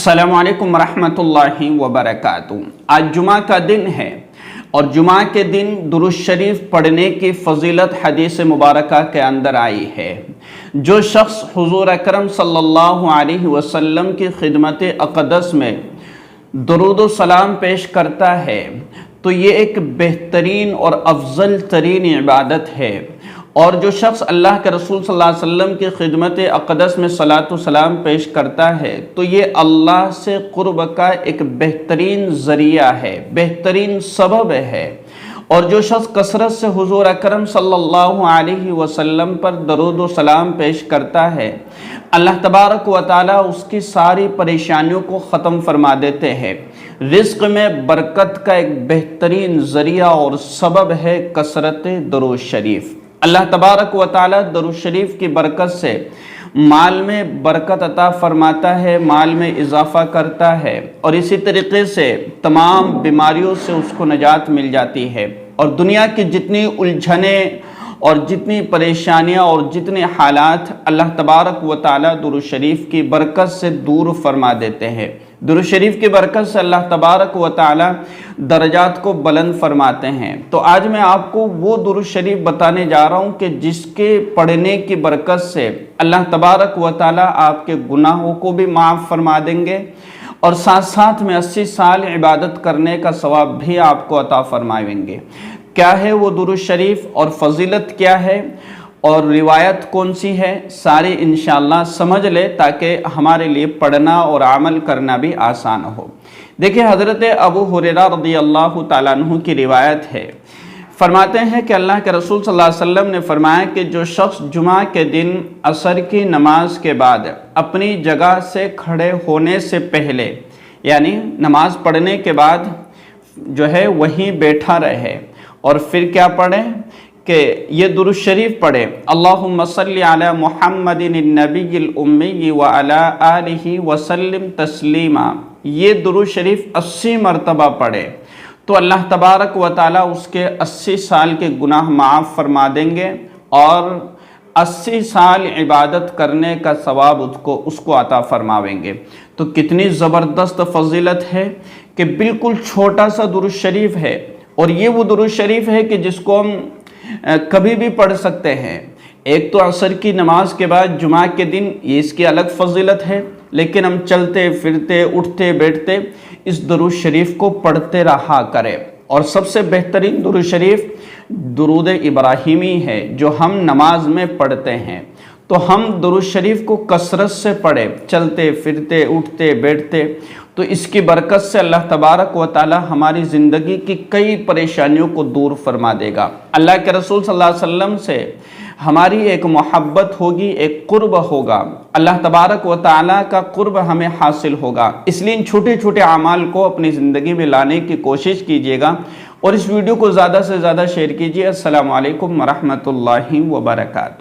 अस्सलामु अलैकुम रहमतुल्लाहि व बरकातुहू। आज जुमा का दिन है और जुमा के दिन दुरूद शरीफ पढ़ने की फजीलत हदीस मुबारका के अंदर आई है। जो शख्स हुजूर अकरम सल्लल्लाहु अलैहि वसल्लम की खिदमत अक़दस में दुरूद व सलाम पेश करता है तो ये एक बेहतरीन और अफजल तरीन इबादत है। और जो शख्स अल्लाह के रसूल सल्लल्लाहु अलैहि वसल्लम की खिदमत अक़दस में सलातो सलाम पेश करता है तो ये अल्लाह से क़ुर्ब का एक बेहतरीन ज़रिया है, बेहतरीन सबब है। और जो शख्स कसरत से हुजूर अकरम सल्लल्लाहु अलैहि वसल्लम पर दरूद व सलाम पेश करता है, अल्लाह तबारक व तआला उसकी सारी परेशानियों को ख़त्म फरमा देते हैं। रिज़्क़ में बरकत का एक बेहतरीन ज़रिया और सबब है कसरत दरूद शरीफ। अल्लाह तबारक व तआला दरूद शरीफ की बरकत से माल में बरकत अता फरमाता है, माल में इजाफ़ा करता है और इसी तरीक़े से तमाम बीमारियों से उसको निजात मिल जाती है। और दुनिया की जितनी उलझने और जितनी परेशानियां और जितने हालात अल्लाह तबारक व तआला दुरूद शरीफ की बरकत से दूर फरमा देते हैं। दुरूद शरीफ की बरकत से अल्लाह तबारक व तआला दर्जात को बुलंद फरमाते हैं। तो आज मैं आपको वो दुरूद शरीफ बताने जा रहा हूँ कि जिसके पढ़ने की बरकत से अल्लाह तबारक व तआला आपके गुनाहों को भी माफ़ फरमा देंगे और साथ साथ में 80 साल इबादत करने का सवाब भी आपको अता फरमाएंगे। क्या है वो दुरूद शरीफ और फजीलत क्या है और रिवायत कौन सी है, सारी इंशाअल्लाह समझ ले ताकि हमारे लिए पढ़ना और अमल करना भी आसान हो। देखिए, हज़रत अबू हुरैरा रज़ियल्लाहु ताला अन्हु की रिवायत है, फरमाते हैं कि अल्लाह के रसूल सल्लल्लाहु अलैहि वसल्लम ने फरमाया कि जो शख्स जुमा के दिन असर की नमाज के बाद अपनी जगह से खड़े होने से पहले, यानी नमाज पढ़ने के बाद जो है वहीं बैठा रहे और फिर क्या पढ़े कि ये दुरूद शरीफ पढ़े, अल्लाहुम्मा सल्ली अला मुहम्मदिन नबिय्यिल उम्मी व अला आलिहि वसल्लिम तस्लीमा। ये दुरूद शरीफ 80 मरतबा पढ़े तो अल्लाह तबारक व तआला उसके 80 साल के गुनाह माफ़ फरमा देंगे और 80 साल इबादत करने का सवाब उसको अता फरमावेंगे। तो कितनी ज़बरदस्त फजीलत है कि बिल्कुल छोटा सा दुरूद शरीफ है और ये वो दुरूद शरीफ है कि जिसको हम कभी भी पढ़ सकते हैं। एक तो असर की नमाज के बाद जुमा के दिन, ये इसकी अलग फजीलत है, लेकिन हम चलते फिरते उठते बैठते इस दुरूद शरीफ को पढ़ते रहा करें। और सबसे बेहतरीन दुरूद शरीफ दुरूद इब्राहिमी है जो हम नमाज में पढ़ते हैं। तो हम दुरूद शरीफ को कसरत से पढ़े, चलते फिरते उठते बैठते, तो इसकी बरकत से अल्लाह तबारक व तआला हमारी ज़िंदगी की कई परेशानियों को दूर फरमा देगा। अल्लाह के रसूल सल्लल्लाहु अलैहि वसल्लम से हमारी एक मोहब्बत होगी, एक कुर्ब होगा, अल्लाह तबारक व तआला का कुर्ब हमें हासिल होगा। इसलिए इन छोटे छोटे अमाल को अपनी ज़िंदगी में लाने की कोशिश कीजिएगा और इस वीडियो को ज़्यादा से ज़्यादा शेयर कीजिए। अस्सलामु अलैकुम व रहमतुल्लाहि व बरकातुहू।